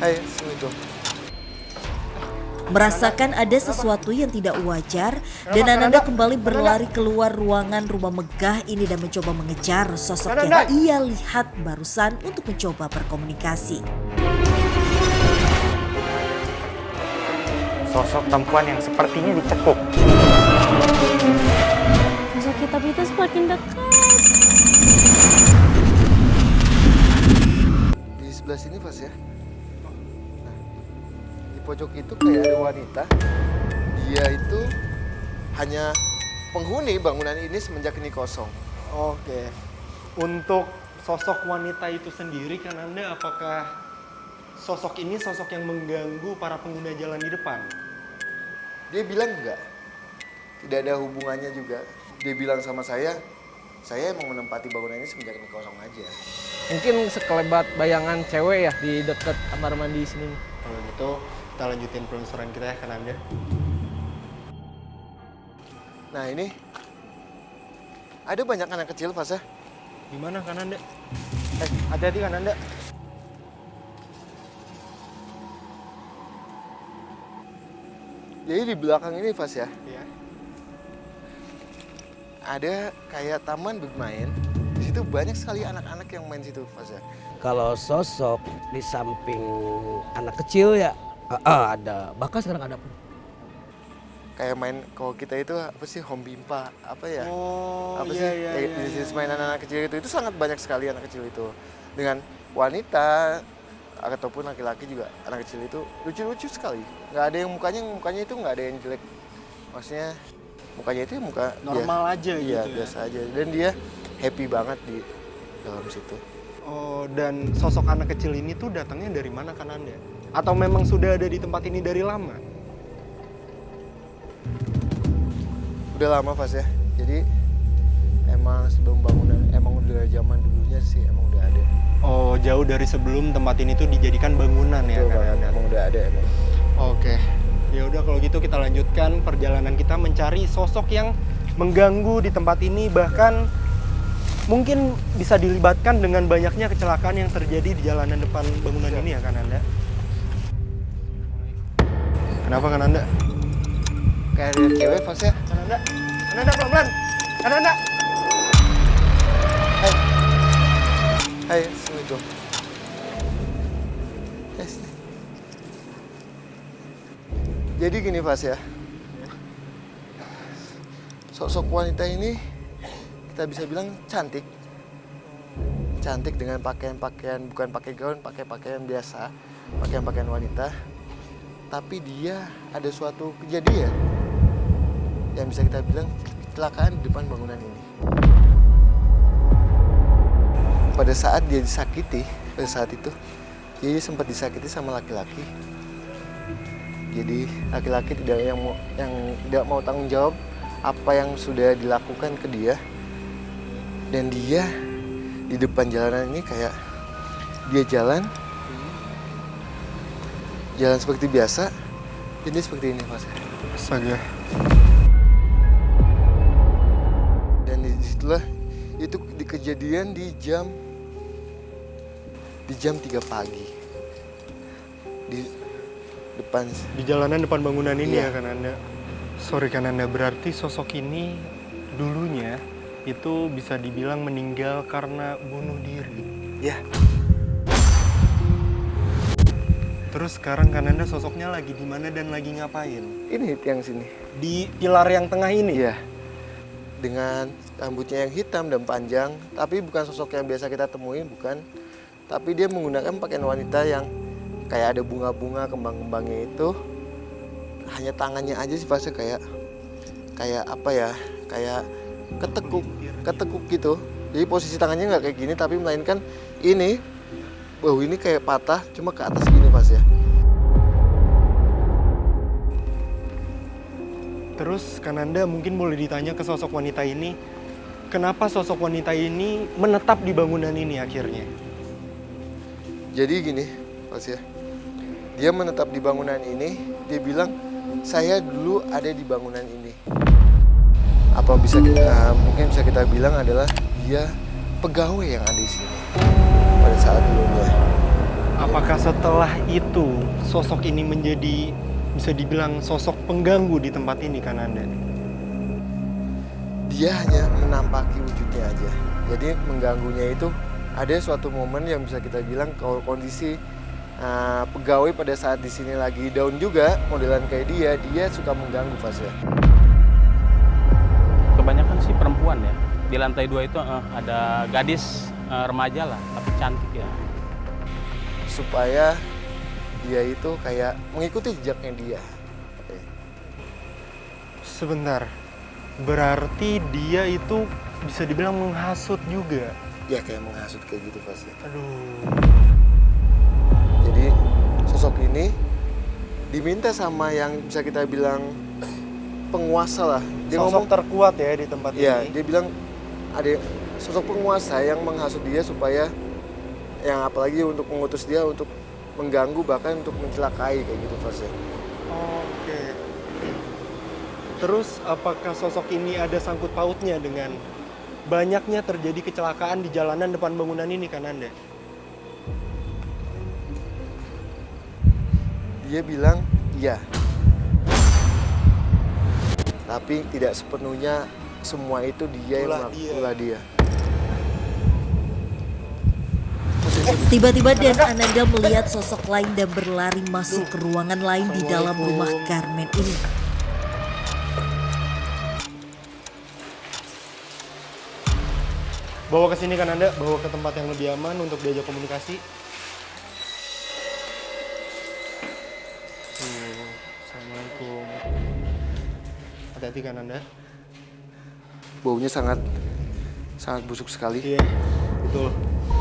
Hai, Assalamualaikum. Merasakan ada sesuatu yang tidak wajar dan Ananda kembali berlari keluar ruangan rumah megah ini dan mencoba mengejar sosok yang ia lihat barusan untuk mencoba berkomunikasi. Sosok perempuan yang sepertinya dicekuk. Sosok hitam itu semakin dekat. Di sebelah sini pas ya. Nah, di pojok itu kayak ada wanita. Dia itu hanya penghuni bangunan ini semenjak ini kosong. Oke. Untuk sosok wanita itu sendiri kan Anda apakah sosok ini sosok yang mengganggu para pengguna jalan di depan? Dia bilang enggak. Tidak ada hubungannya juga. Dia bilang sama saya emang menempati bangunan ini semenjak ini kosong aja. Mungkin sekelebat bayangan cewek ya di dekat kamar mandi sini. Kalau gitu kita lanjutin penelusuran kita ya kan Anda. Nah ini ada banyak anak kecil pas ya. Gimana kan Anda? Hati-hati kan Anda. Jadi di belakang ini pas ya. Iya. Ada kayak taman bermain. Di situ banyak sekali anak-anak yang main situ pas ya. Kalau sosok di samping anak kecil ya ada, bahkan sekarang ada pun. Kayak main kalau kita itu apa sih home bimpa apa ya? Oh, apa iya, sih iya, kayak iya, bisnis iya. mainan anak kecil itu sangat banyak sekali anak kecil itu dengan wanita ataupun laki-laki juga anak kecil itu lucu-lucu sekali. Nggak ada yang mukanya itu nggak ada yang jelek. Maksudnya mukanya itu muka Normal aja gitu iya, ya? biasa aja. Dan dia happy banget di dalam situ. Oh, dan sosok anak kecil ini tuh datangnya dari mana kan Anda? Atau memang sudah ada di tempat ini dari lama? Udah lama pas ya. Jadi emang sebelum bangunan emang udah zaman dulunya sih emang udah ada. Oh, jauh dari sebelum tempat ini tuh dijadikan bangunan ya Betul kan banget, Anda? emang udah ada emang. Oke. Ya udah kalau gitu kita lanjutkan perjalanan kita mencari sosok yang mengganggu di tempat ini, bahkan mungkin bisa dilibatkan dengan banyaknya kecelakaan yang terjadi di jalanan depan bangunan ini ya kan Anda? Kenapa kan Anda? Kayak ada cewek pas ya. Kan Anda? Kan Anda pelan-pelan. Kan Anda? Hai, Assalamualaikum. Yes. Jadi gini Pas ya. Sosok wanita ini kita bisa bilang cantik. Cantik dengan pakaian-pakaian, bukan pakai gaun, pakai pakaian biasa, pakaian-pakaian wanita. Tapi dia ada suatu kejadian yang bisa kita bilang kecelakaan di depan bangunan ini. Pada saat dia disakiti, pada saat itu, dia sempat disakiti sama laki-laki. Jadi laki-laki yang tidak mau tanggung jawab apa yang sudah dilakukan ke dia. Dan dia di depan jalanan ini kayak dia jalan seperti biasa. Jadi seperti ini Mas. Astaga. Dan disitulah itu di kejadian di jam 3 pagi di depan Di jalanan depan bangunan ini Iya. ya kan Anda? Sorry kan Anda, berarti sosok ini dulunya itu bisa dibilang meninggal karena bunuh diri. ya. Terus sekarang kan Anda sosoknya lagi di mana dan lagi ngapain? Ini yang sini. Di pilar yang tengah ini? Iya. Dengan rambutnya yang hitam dan panjang, tapi bukan sosok yang biasa kita temuin, bukan. Tapi dia menggunakan pakaian wanita yang kayak ada bunga-bunga, kembang-kembangnya itu. Hanya tangannya aja sih pasti kayak apa ya? Kayak ketekuk gitu. Jadi posisi tangannya nggak kayak gini, tapi melainkan ini, bahu ini kayak patah, cuma ke atas gini pas ya. Terus kan Anda mungkin boleh ditanya ke sosok wanita ini, kenapa sosok wanita ini menetap di bangunan ini akhirnya? Jadi gini, Mas ya. Dia menetap di bangunan ini, dia bilang, saya dulu ada di bangunan ini. Apa bisa mungkin bisa kita bilang adalah dia pegawai yang ada di sini pada saat dulunya. Apakah setelah itu sosok ini menjadi bisa dibilang sosok pengganggu di tempat ini kan Anda? Dia hanya menampaki wujudnya aja. Jadi mengganggunya itu ada suatu momen yang bisa kita bilang kalau kondisi pegawai pada saat di sini lagi down juga, modelan kayak dia suka mengganggu Fasya. Kebanyakan sih perempuan ya. Di lantai 2 itu ada gadis remaja lah, tapi cantik ya. Supaya dia itu kayak mengikuti jejaknya dia. Sebentar, berarti dia itu bisa dibilang menghasut juga. Ya kayak menghasut kayak gitu Fasya. Aduh. Jadi sosok ini diminta sama yang bisa kita bilang penguasa lah. Dia Sosok ngomong terkuat ya di tempat ya, ini. dia bilang ada sosok penguasa yang menghasut dia supaya yang apalagi untuk mengutus dia untuk mengganggu bahkan untuk mencelakai kayak gitu Fasya. Oke. Terus apakah sosok ini ada sangkut pautnya dengan banyaknya terjadi kecelakaan di jalanan depan bangunan ini kan Anda? Dia bilang iya. Tapi tidak sepenuhnya semua itu dia yang ulah dia. Tiba-tiba Dan Ananda melihat sosok lain dan berlari masuk ke ruangan lain di dalam rumah garmen ini. Bawa ke sini kan Anda, bawa ke tempat yang lebih aman untuk diajak komunikasi. Assalamualaikum. Hati-hati kan Anda. Baunya sangat busuk sekali. Iya, betul.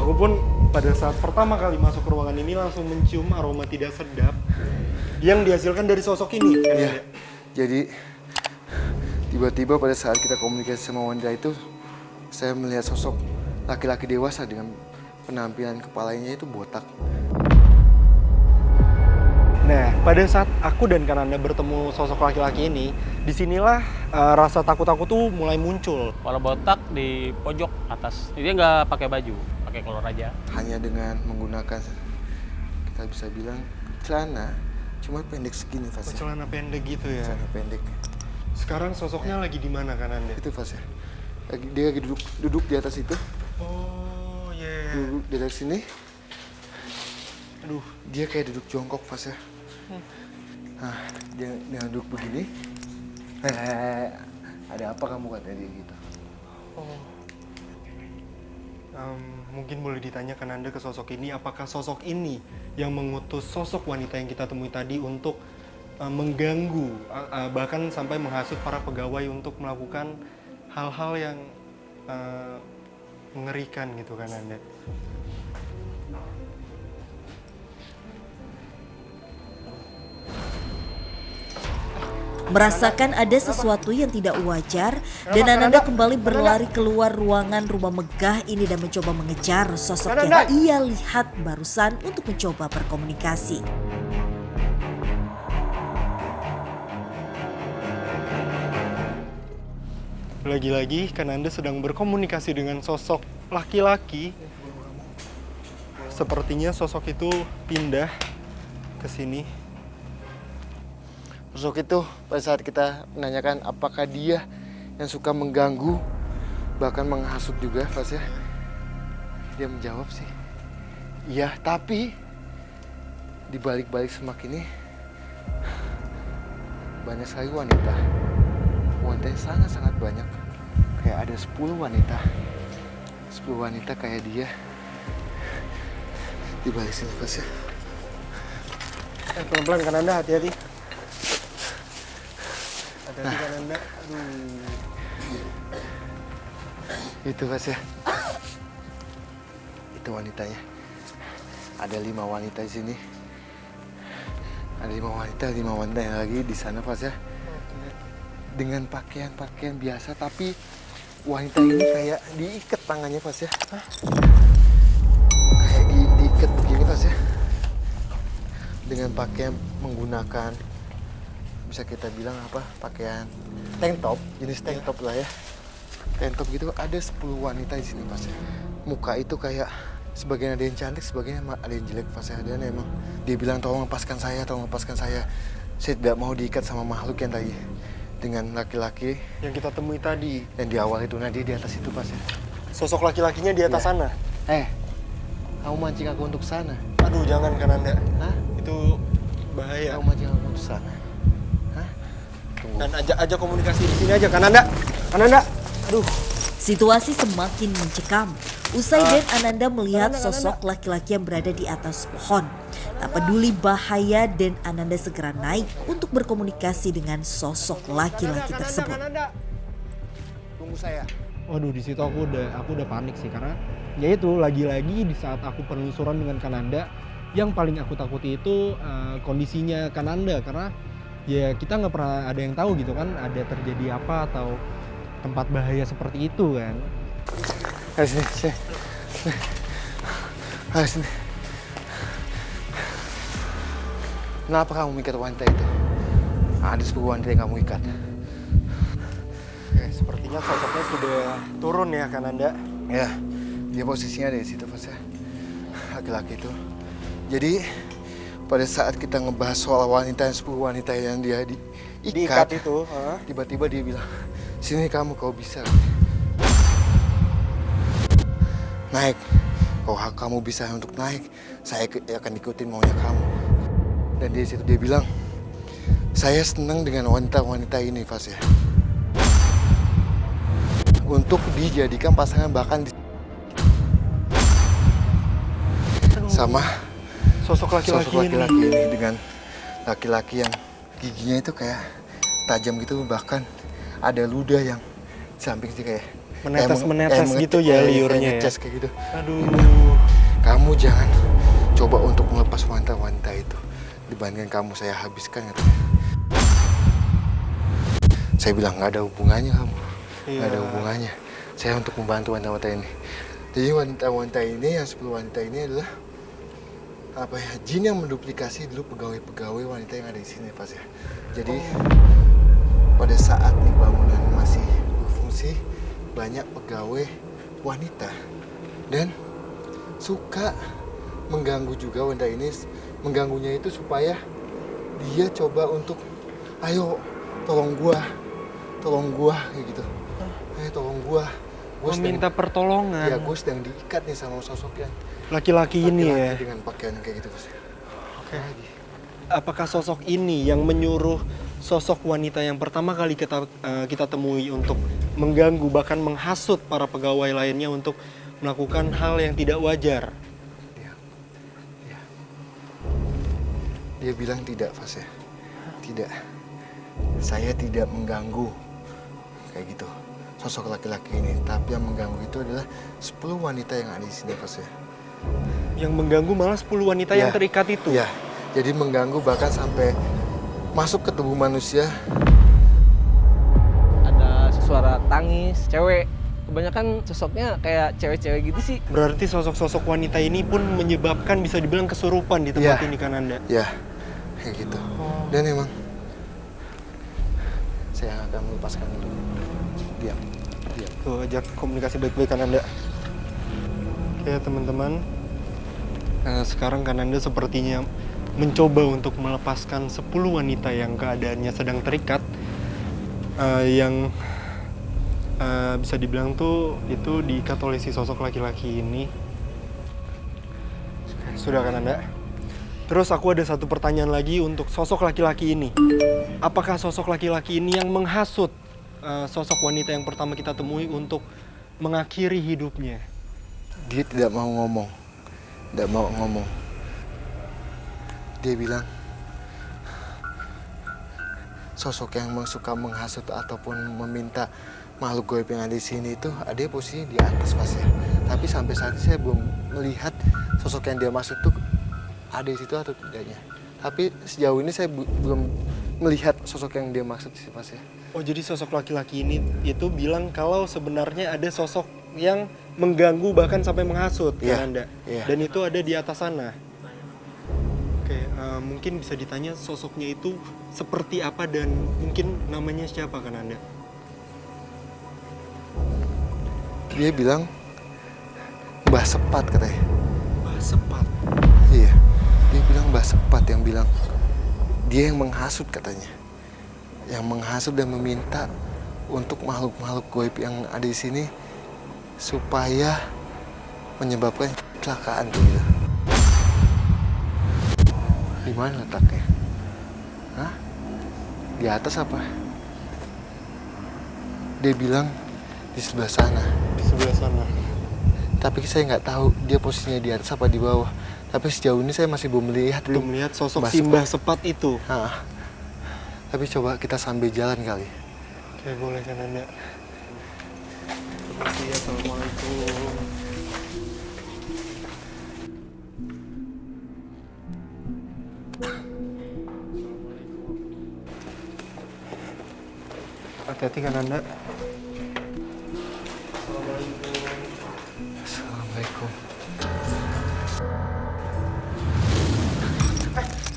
Aku pun pada saat pertama kali masuk ke ruangan ini langsung mencium aroma tidak sedap yang dihasilkan dari sosok ini. Iya. Jadi tiba-tiba pada saat kita komunikasi sama wanita itu, saya melihat sosok laki-laki dewasa dengan penampilan kepalanya itu botak. Nah, pada saat aku dan Kananda bertemu sosok laki-laki ini, disinilah rasa takut aku tuh mulai muncul. Kalau botak di pojok atas, dia nggak pakai baju, pakai kolor aja. Hanya dengan menggunakan kita bisa bilang celana, cuma pendek segini Fasya. Celana pendek gitu ya. Celana pendek. Sekarang sosoknya lagi di mana Kananda? Itu Fasya. Dia lagi duduk di atas itu. Oh, iya. Duduk di atas sini. Aduh, Dia kayak duduk jongkok Fasya. Nah, dia duduk begini. Ada apa kamu katanya dia gitu. mungkin boleh ditanyakan Anda ke sosok ini, apakah sosok ini yang mengutus sosok wanita yang kita temui tadi untuk mengganggu, bahkan sampai menghasut para pegawai untuk melakukan hal-hal yang mengerikan gitu kan Anda? Merasakan ada sesuatu yang tidak wajar, dan Ananda kembali berlari keluar ruangan rumah megah ini dan mencoba mengejar sosok yang ia lihat barusan untuk mencoba berkomunikasi. Lagi-lagi kan Anda sedang berkomunikasi dengan sosok laki-laki. Sepertinya sosok itu pindah ke sini. Sosok itu pada saat kita menanyakan apakah dia yang suka mengganggu, bahkan menghasut juga pas ya. Dia menjawab sih, iya, tapi di balik-balik semak ini banyak sekali wanita. Wanitanya sangat-sangat banyak. Kayak ada 10 wanita. 10 wanita kayak dia di balik sini pas ya. Pelan-pelan kan Anda, hati-hati. Hati-hati kan Anda. Aduh. Itu Mas ya. Itu wanitanya. Ada 5 wanita di sini. Ada 5 wanita yang lagi di sana Mas ya. Dengan pakaian-pakaian biasa, tapi wanita ini kayak diikat tangannya Mas ya. Kayak diikat begini Mas ya. Dengan pakaian menggunakan, bisa kita bilang apa, pakaian tank top, jenis tank top lah ya. Tank top gitu, ada 10 wanita di sini Mas ya. Muka itu kayak Sebagian ada yang cantik, sebagian ada yang jelek Fas ya. Dan emang dia bilang tolong lepaskan saya, tolong lepaskan saya. Saya tidak mau diikat sama makhluk yang tadi dengan laki-laki Yang kita temui tadi. yang di awal itu. Nah dia di atas itu Fas ya. Sosok laki-lakinya di atas Iya. sana. Kamu mancing aku untuk sana. Aduh, jangan Kananda. Hah? Itu bahaya. Kamu mancing aku untuk sana. Hah? Tunggu. Dan ajak komunikasi di sini aja, Kananda. Kananda. Aduh. Situasi semakin mencekam. Usai Dan Ananda melihat sosok laki-laki yang berada di atas pohon. Tak peduli bahaya, Dan Ananda segera naik untuk berkomunikasi dengan sosok laki-laki tersebut. Tunggu saya. Waduh, di situ aku udah panik sih, karena ya itu lagi-lagi di saat aku penelusuran dengan Kananda, yang paling aku takuti itu kondisinya Kananda, karena ya kita nggak pernah ada yang tahu gitu kan, ada terjadi apa atau tempat bahaya seperti itu kan. Ayo sini, sini. Ayo sini. Kenapa kamu mengikat wanita itu? Ada 10 wanita yang kamu ikat. Oke, sepertinya sosoknya sudah turun ya Kananda. Ya, dia posisinya ada di situ Fas ya. Laki-laki itu. Jadi pada saat kita ngebahas soal wanita yang 10 wanita yang dia Diikat diikat, itu, tiba-tiba dia bilang, sini kamu kau bisa. Naik. Kalau kamu bisa untuk naik, saya akan ikutin maunya kamu. Dan di situ dia bilang, saya senang dengan wanita-wanita ini Fas ya. Untuk dijadikan pasangan bahkan sama sosok laki-laki ini dengan laki-laki yang giginya itu kayak tajam gitu, bahkan ada ludah yang samping sih kayak menetes gitu ya liurnya ya. ngeces kayak gitu. Aduh. Kamu jangan coba untuk melepas wanita-wanita itu, dibandingkan kamu saya habiskan katanya. Saya bilang nggak ada hubungannya kamu, nggak ada hubungannya. Saya untuk membantu wanita-wanita ini. Jadi wanita-wanita ini, yang 10 wanita ini adalah apa ya, jin yang menduplikasi dulu pegawai-pegawai wanita yang ada di sini Fas ya. Jadi pada saat nih bangunan masih berfungsi, banyak pegawai wanita dan suka mengganggu juga wanita ini. Mengganggunya itu supaya dia coba untuk, ayo tolong gua kayak gitu. Ayo tolong gua Meminta pertolongan. ya gue sedang diikat nih sama sosok yang Laki-laki ini ya. dengan pakaian kayak gitu Fas. Oke. Apakah sosok ini yang menyuruh sosok wanita yang pertama kali kita temui untuk mengganggu bahkan menghasut para pegawai lainnya untuk melakukan hal yang tidak wajar? Dia bilang tidak Fas ya. Tidak. Saya tidak mengganggu kayak gitu sosok laki-laki ini, tapi yang mengganggu itu adalah 10 wanita yang ada di sini Fas ya. Yang mengganggu malah 10 wanita yang terikat itu? Iya. Jadi mengganggu bahkan sampai masuk ke tubuh manusia. Ada suara tangis, cewek. Kebanyakan sosoknya kayak cewek-cewek gitu sih. Berarti sosok-sosok wanita ini pun menyebabkan bisa dibilang kesurupan di tempat ini kan Anda? Ya, kayak gitu. Dan emang saya akan melepaskan dulu. Diam. Tuh, ajak komunikasi baik-baik kan Anda. Oke teman-teman, sekarang kan Anda sepertinya mencoba untuk melepaskan 10 wanita yang keadaannya sedang terikat, yang bisa dibilang tuh itu diikat oleh si sosok laki-laki ini. Sudah kan Anda? Terus aku ada satu pertanyaan lagi untuk sosok laki-laki ini. Apakah sosok laki-laki ini yang menghasut sosok wanita yang pertama kita temui untuk mengakhiri hidupnya? Dia tidak mau ngomong. Tidak mau ngomong. Dia bilang sosok yang suka menghasut ataupun meminta makhluk gaib yang ada di sini itu ada posisi di atas Fas ya. Tapi sampai saat ini saya belum melihat sosok yang dia maksud tuh ada di situ atau tidaknya. Tapi sejauh ini saya belum melihat sosok yang dia maksud sih Fas ya. Oh, jadi sosok laki-laki ini itu bilang kalau sebenarnya ada sosok yang mengganggu bahkan sampai menghasut kan Anda. Dan itu ada di atas sana. Oke, mungkin bisa ditanya sosoknya itu seperti apa dan mungkin namanya siapa kan Anda? Dia bilang Mbah Sepat katanya. Sepat. Iya, dia bilang Mbah Sepat yang bilang dia yang menghasut katanya. Yang menghasut dan meminta untuk makhluk-makhluk gaib yang ada di sini supaya menyebabkan kecelakaan gitu. Di mana letaknya? Hah? Di atas apa? Dia bilang di sebelah sana. Di sebelah sana. Tapi saya nggak tahu dia posisinya di atas apa di bawah. Tapi sejauh ini saya masih belum melihat Belum lihat sosok Mbah si Mbah Sepat itu. Hah. Tapi coba kita sambil jalan kali. Oke, boleh kan Anda. Terima kasih ya, Assalamualaikum. Hati-hati kan Anda. Assalamualaikum.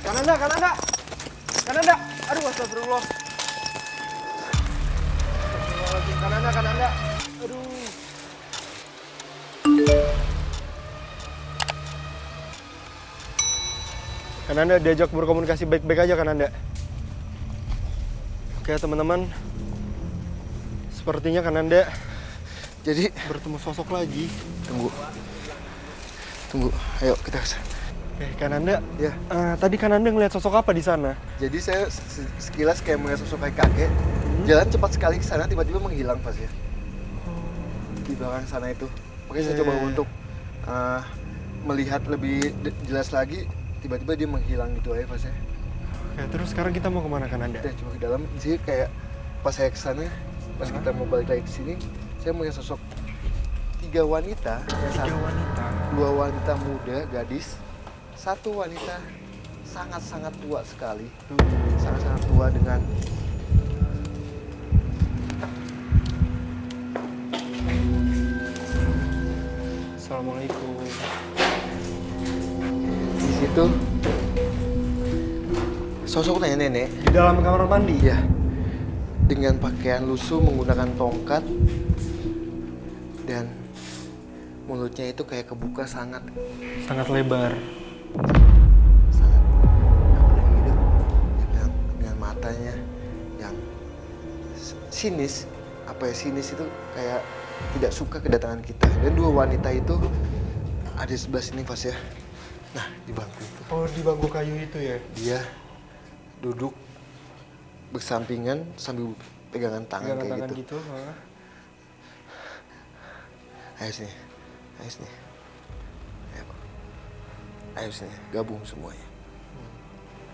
Kan Anda, kan Anda. Kan Anda. Aduh, astagfirullah. Astagfirullahaladzim. Kan Anda, kan Anda. Aduh. Kan Anda diajak berkomunikasi baik-baik aja kan Anda. Oke teman-teman. Sepertinya kan Anda Jadi bertemu sosok lagi. tunggu. Ayo kita kesana. Oke, kan Anda. Ya. Tadi kan Anda ngeliat sosok apa di sana? Jadi saya sekilas kayak melihat sosok kakek. Jalan cepat sekali ke sana tiba-tiba menghilang pas ya. Di belakang sana itu. Makanya saya coba untuk melihat lebih jelas lagi. Tiba-tiba dia menghilang gitu aja pas ya. Oke, terus sekarang kita mau kemana kan Anda? Kita coba ke dalam. Jadi kayak pas saya kesana, pas kita mau balik lagi ke sini, saya melihat sosok 3 wanita. Tiga wanita. 2 wanita muda, gadis. 1 wanita sangat-sangat tua sekali. Sangat-sangat tua dengan Assalamualaikum. di situ sosok nenek-nenek. Di dalam kamar mandi? Ya, dengan pakaian lusuh menggunakan tongkat dan mulutnya itu kayak kebuka sangat Sangat lebar. sangat apalagi gitu dengan matanya yang sinis. Apa ya, sinis itu kayak tidak suka kedatangan kita. Dan 2 wanita itu ada di sebelah sini pas ya. Nah, di bangku itu Oh, di bangku kayu itu ya? dia duduk bersampingan sambil pegangan tangan Pegangan kayak tangan gitu. gitu. Ayo sini, ayo sini. Ayo, Pak. Ayo sini, gabung semuanya.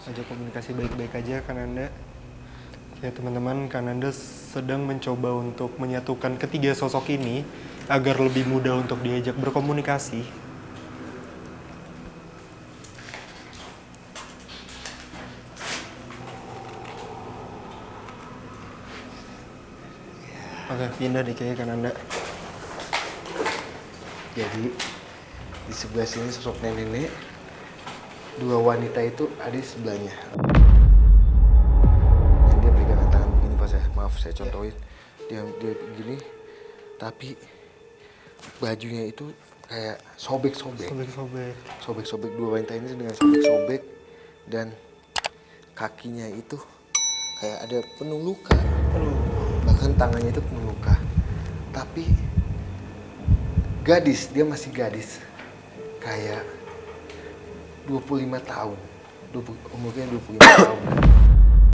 Ajak komunikasi baik-baik aja kan Anda. Ya teman-teman, kan Anda sedang mencoba untuk menyatukan ketiga sosok ini agar lebih mudah untuk diajak berkomunikasi. Oke, pindah deh kayaknya kan Anda. Jadi di sebelah sini sosok nenek-nenek, 2 wanita itu ada di sebelahnya. Dan dia pegangan tangan begini Pak saya. Maaf saya contohin. Dia begini, tapi bajunya itu kayak sobek-sobek. Sobek-sobek. Sobek-sobek 2 wanita ini dengan sobek-sobek dan kakinya itu kayak ada penuh luka. Bahkan tangannya itu penuh luka. Tapi gadis, dia masih gadis. Kayak 25 tahun. Umurnya 25 tahun.